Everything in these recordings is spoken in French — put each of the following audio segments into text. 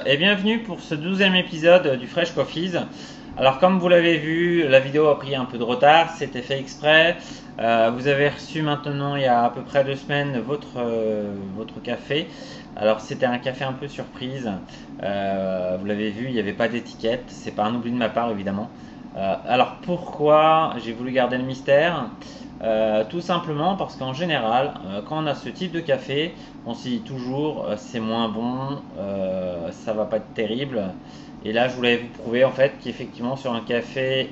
et bienvenue pour ce 12e épisode du Fresh Coffees. Alors comme vous l'avez vu, la vidéo a pris un peu de retard, c'était fait exprès. Vous avez reçu maintenant il y a à peu près 2 semaines votre café. Alors c'était un café un peu surprise. Vous l'avez vu, il n'y avait pas d'étiquette, c'est pas un oubli de ma part évidemment. Alors pourquoi j'ai voulu garder le mystère? Tout simplement parce qu'en général, quand on a ce type de café, on se dit toujours c'est moins bon, ça va pas être terrible. Et là, je voulais vous prouver en fait qu'effectivement sur un café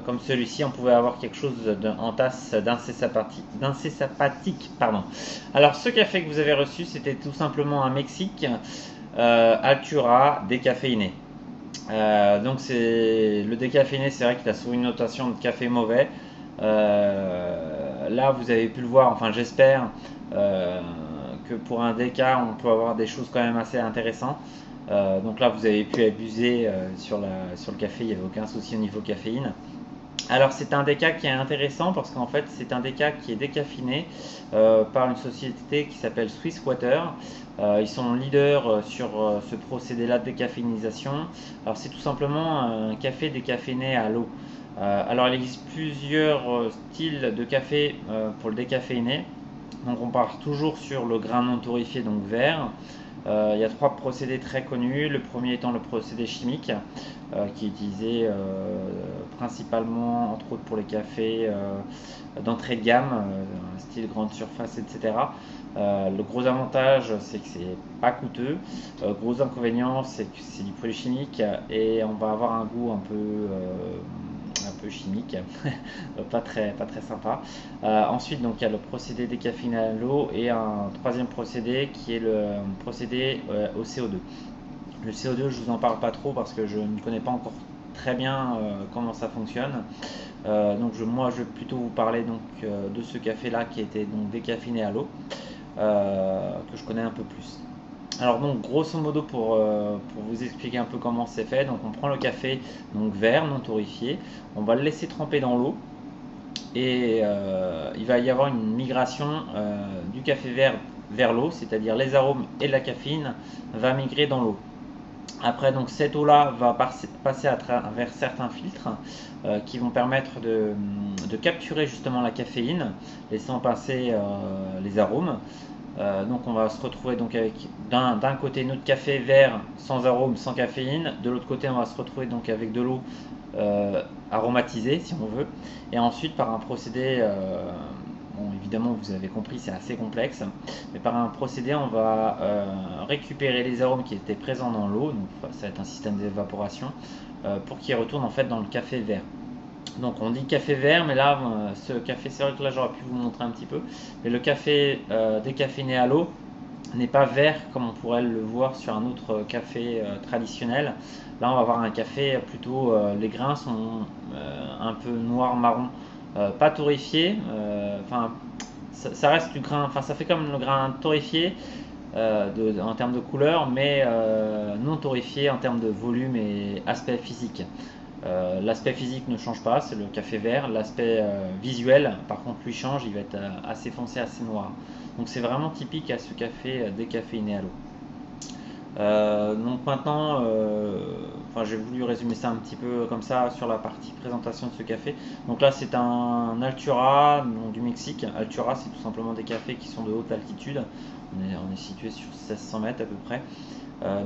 comme celui-ci, on pouvait avoir quelque chose en tasse d'incésapatique, pardon. Alors ce café que vous avez reçu, c'était tout simplement un Mexique Altura décaféiné. Donc c'est le décaféiné, c'est vrai qu'il a souvent une notation de café mauvais. Là, vous avez pu le voir, enfin j'espère que pour un déca, on peut avoir des choses quand même assez intéressantes. Donc là, vous avez pu abuser sur le café, il n'y avait aucun souci au niveau caféine. Alors c'est un déca qui est intéressant parce qu'en fait c'est un déca qui est décaféiné par une société qui s'appelle Swiss Water. Ils sont leaders sur ce procédé-là de décaféinisation. Alors c'est tout simplement un café décaféiné à l'eau. Alors il existe plusieurs styles de café pour le décaféiner. Donc on part toujours sur le grain non torréfié, donc vert. Il y a 3 procédés très connus. Le premier étant le procédé chimique, qui est utilisé principalement, entre autres, pour les cafés d'entrée de gamme, style grande surface, etc. Le gros avantage, c'est que c'est pas coûteux. Gros inconvénient, c'est que c'est du produit chimique et on va avoir un goût un peu chimique, pas très sympa. Ensuite, donc il y a le procédé décaféiné à l'eau et un troisième procédé qui est le procédé au CO2. Le CO2, je vous en parle pas trop parce que je ne connais pas encore très bien comment ça fonctionne. Donc moi, je vais plutôt vous parler donc de ce café-là qui était donc décaféiné à l'eau, que je connais un peu plus. Alors donc grosso modo pour vous expliquer un peu comment c'est fait, donc on prend le café donc vert non torréfié, on va le laisser tremper dans l'eau et il va y avoir une migration du café vert vers l'eau, c'est-à-dire les arômes et la caféine va migrer dans l'eau. Après donc cette eau-là va passer à travers certains filtres qui vont permettre de capturer justement la caféine, laissant passer les arômes. Donc on va se retrouver donc avec d'un côté notre café vert sans arôme, sans caféine, de l'autre côté on va se retrouver donc avec de l'eau aromatisée si on veut, et ensuite par un procédé, bon évidemment vous avez compris c'est assez complexe, mais par un procédé on va récupérer les arômes qui étaient présents dans l'eau, donc ça va être un système d'évaporation pour qu'ils retournent en fait dans le café vert. Donc on dit café vert, mais là, ce café, c'est vrai que là j'aurais pu vous montrer un petit peu, mais le café décaféiné à l'eau n'est pas vert comme on pourrait le voir sur un autre café traditionnel. Là on va avoir un café plutôt, les grains sont un peu noir marron, pas torréfié, enfin ça reste du grain, enfin ça fait comme le grain torréfié en termes de couleur, mais non torréfié en termes de volume et aspect physique. L'aspect physique ne change pas, c'est le café vert. L'aspect visuel, par contre, lui change, il va être assez foncé, assez noir. Donc c'est vraiment typique à ce café décaféiné à l'eau. Donc maintenant, enfin, j'ai voulu résumer ça un petit peu comme ça sur la partie présentation de ce café. Donc là, c'est un Altura donc du Mexique. Altura, c'est tout simplement des cafés qui sont de haute altitude. On est situé sur 1600 mètres à peu près.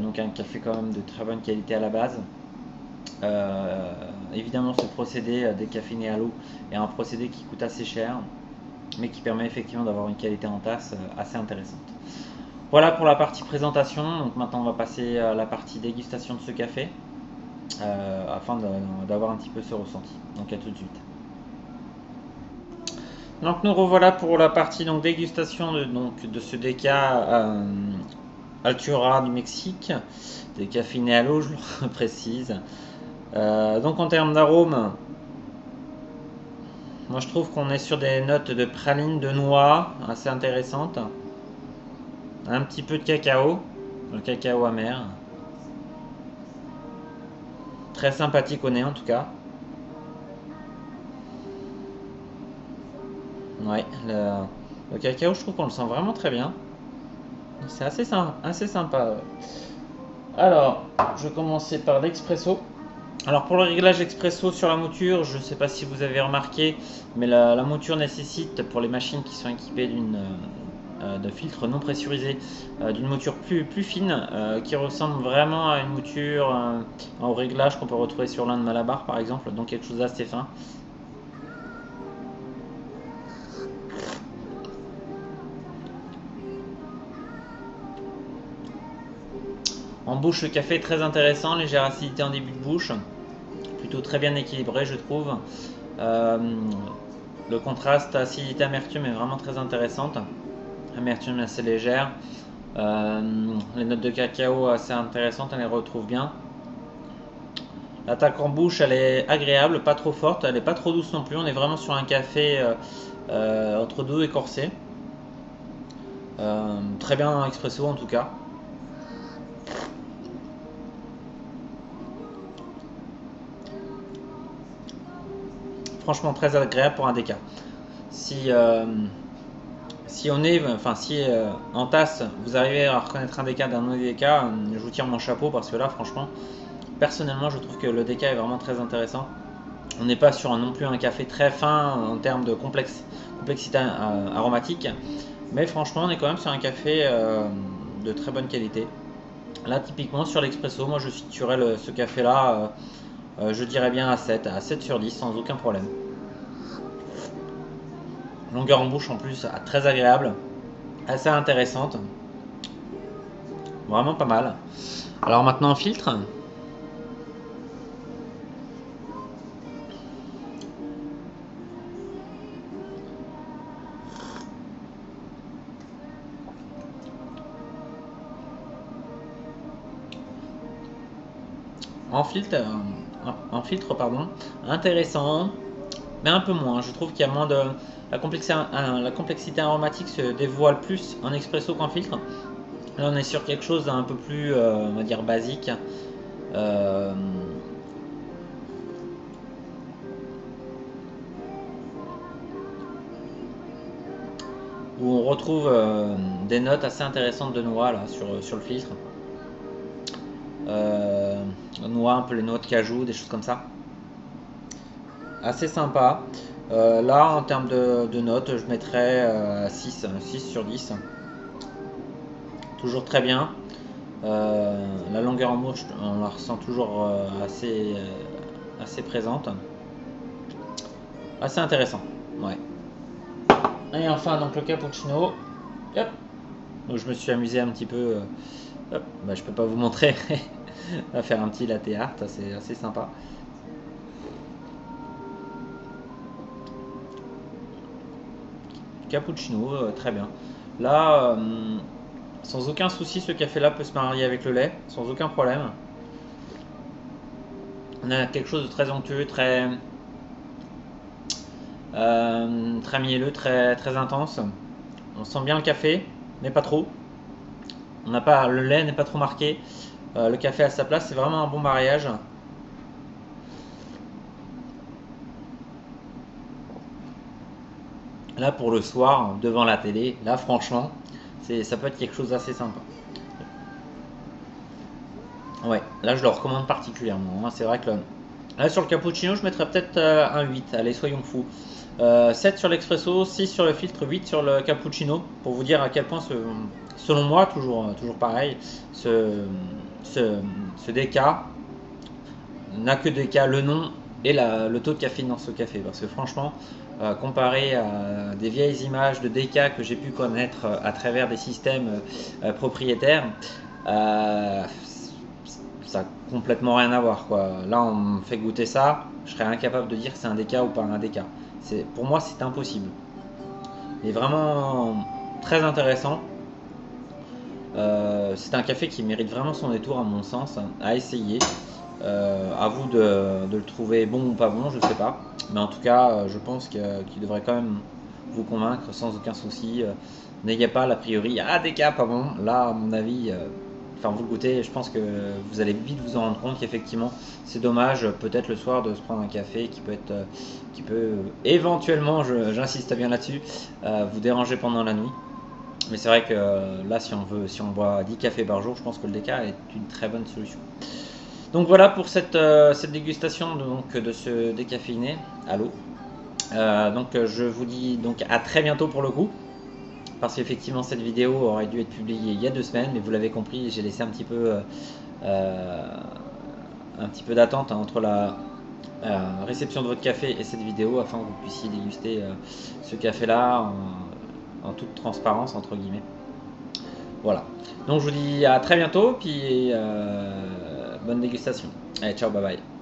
Donc un café quand même de très bonne qualité à la base. Évidemment, ce procédé décaféiné à l'eau est un procédé qui coûte assez cher, mais qui permet effectivement d'avoir une qualité en tasse assez intéressante. Voilà pour la partie présentation. Donc maintenant, on va passer à la partie dégustation de ce café, afin d'avoir un petit peu ce ressenti. Donc à tout de suite. Donc nous revoilà pour la partie donc dégustation de ce déca Altura du Mexique, décaféiné à l'eau, je le précise. Donc en termes d'arôme, moi je trouve qu'on est sur des notes de praline de noix assez intéressantes. Un petit peu de cacao, le cacao amer. Très sympathique au nez en tout cas. Ouais, le cacao je trouve qu'on le sent vraiment très bien. C'est assez sympa. Alors, je vais commencer par l'expresso. Alors pour le réglage expresso sur la mouture, je ne sais pas si vous avez remarqué, mais la mouture nécessite pour les machines qui sont équipées de filtres non pressurisés, d'une mouture plus fine, qui ressemble vraiment à une mouture au réglage qu'on peut retrouver sur l'un de Malabar par exemple, donc quelque chose d'assez fin. En bouche, le café est très intéressant, légère acidité en début de bouche, plutôt très bien équilibré je trouve. Euh, le contraste acidité-amertume est vraiment très intéressante. Amertume assez légère. Les notes de cacao assez intéressantes, on les retrouve bien. L'attaque en bouche, elle est agréable, pas trop forte, elle est pas trop douce non plus. On est vraiment sur un café entre doux et corsé. Très bien expresso en tout cas. Franchement très agréable pour un déca. Si en tasse vous arrivez à reconnaître un déca d'un autre déca, je vous tire mon chapeau parce que là franchement personnellement je trouve que le déca est vraiment très intéressant. On n'est pas sur non plus un café très fin en termes de complexité aromatique, mais franchement on est quand même sur un café de très bonne qualité. Là typiquement sur l'expresso, moi je situerais ce café là, je dirais bien à 7 sur 10 sans aucun problème. Longueur en bouche en plus très agréable, assez intéressante, vraiment pas mal. Alors maintenant en filtre. En filtre, pardon, intéressant, mais un peu moins. Je trouve qu'il y a moins de la complexité aromatique se dévoile plus en expresso qu'en filtre. Là, on est sur quelque chose d'un peu plus, on va dire, basique. Euh, Où on retrouve des notes assez intéressantes de noix là sur le filtre. Noix, un peu les noix de cajou, des choses comme ça. Assez sympa. Là, en termes de notes, je mettrais 6 sur 10. Toujours très bien. La longueur en bouche, on la ressent toujours assez présente. Assez intéressant. Ouais. Et enfin, donc le cappuccino. Hop. Donc, je me suis amusé un petit peu. Hop. Bah, je peux pas vous montrer. À faire un petit latte art, c'est assez sympa. Cappuccino, très bien. Là, sans aucun souci, ce café-là peut se marier avec le lait, sans aucun problème. On a quelque chose de très onctueux, très mielleux, très intense. On sent bien le café, mais pas trop. Le lait n'est pas trop marqué. Le café à sa place, c'est vraiment un bon mariage. Là, pour le soir, devant la télé, là, franchement, ça peut être quelque chose d'assez sympa. Ouais, là, je le recommande particulièrement, hein. C'est vrai que là, sur le cappuccino, je mettrais peut-être un 8. Allez, soyons fous. 7 sur l'expresso, 6 sur le filtre, 8 sur le cappuccino. Pour vous dire à quel point, selon moi, toujours pareil, ce déca n'a que déca le nom et le taux de caféine dans ce café. Parce que franchement, comparé à des vieilles images de déca que j'ai pu connaître à travers des systèmes propriétaires, euh, ça n'a complètement rien à voir, quoi. Là, on me fait goûter ça, je serais incapable de dire que c'est un déca ou pas un déca. Pour moi, c'est impossible. Il est vraiment très intéressant. C'est un café qui mérite vraiment son détour, à mon sens, à essayer. À vous de le trouver bon ou pas bon, je sais pas. Mais en tout cas, je pense qu'il devrait quand même vous convaincre sans aucun souci. N'ayez pas l'a priori, ah des cas pas bon. Là, à mon avis, enfin vous le goûtez, je pense que vous allez vite vous en rendre compte qu'effectivement c'est dommage peut-être le soir de se prendre un café qui peut éventuellement, j'insiste bien là-dessus, vous déranger pendant la nuit. Mais c'est vrai que là, si on boit 10 cafés par jour, je pense que le déca est une très bonne solution. Donc voilà pour cette dégustation donc, de ce décaféiné à l'eau. Je vous dis donc à très bientôt pour le coup. Parce qu'effectivement cette vidéo aurait dû être publiée il y a 2 semaines, mais vous l'avez compris, j'ai laissé un petit peu d'attente entre la réception de votre café et cette vidéo afin que vous puissiez déguster ce café-là en toute transparence entre guillemets. Voilà. Donc je vous dis à très bientôt, puis bonne dégustation. Allez, ciao, bye bye.